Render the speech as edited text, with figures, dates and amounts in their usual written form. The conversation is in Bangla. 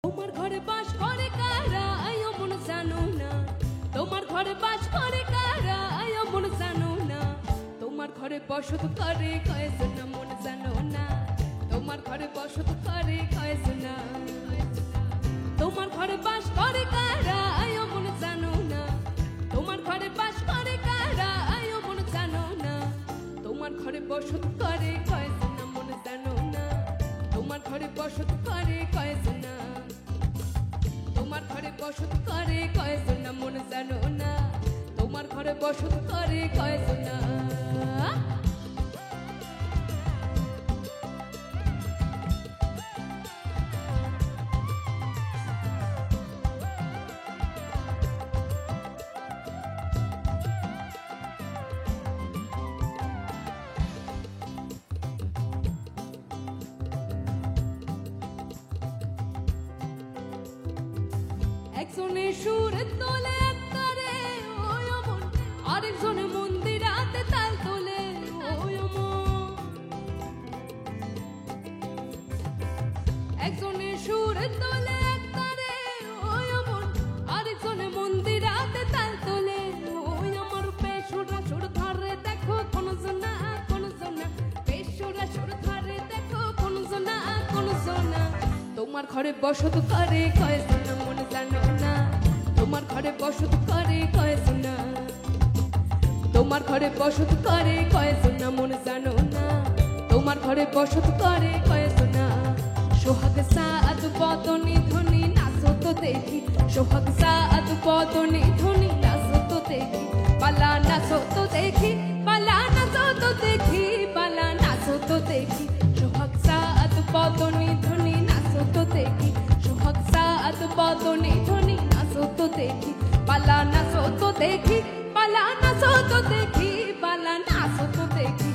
তোমার ঘরে বাস করে কারা আয়ো মন জানো না, তোমার ঘরে বাস করে কারা আয়ো মন জানো না, তোমার ঘরে বসত করে কয়জনা মন জানো না, তোমার ঘরে বসত করে কয়জনা, তোমার ঘরে বাস করে কারা আয়ো মন জানো না, তোমার ঘরে বাস করে কারা আয়ো মন জানো না, তোমার ঘরে বসত করে কয়জনা মন জানো না, তোমার ঘরে বসত করে কয়জনা, তোমার ঘরে বসত করে কয়জনা মন জানো না, তোমার ঘরে বসত করে কয়জনা। একজনে সুর তোলে একতারে ওই অমন, আরেকজনে মন্দিরাতে তাল তোলে ওই অমন, একজনে সুর তোলে একতারে ওই অমন, আরেকজনে মন্দিরাতে তাল তোলে ওই আমার। বেসুরা সুর ধরে দেখো কোন জনা কোন জনা, বেসুরা সুর ধরে দেখো কোন জনা কোন জনা, তোমার ঘরে বসত করে কয়জনা মন জানো না, তোমার ঘরে বসত করে কয়জনা, তোমার ঘরে বসত করে কয়জনা মন জানো না, তোমার ঘরে বসত করে কয়জনা। সোহাগ সাদ বদনি ধ্বনি নাচো তো দেখি, সোহাগ সাদ বদনি ধ্বনি নাচো তো দেখি, পালা নাচো তো দেখি, পালা নাচো তো দেখি, পালা নাচো তো দেখি, সোহাগ সাদ বদনি ধ্বনি নাচো তো দেখি, সোহাগ সাদ বদনি ধ্বনি নাচো তো দেখি, পালা নাচো তো দেখি, পালা নাচো তো দেখি, পালা নাচো তো দেখি।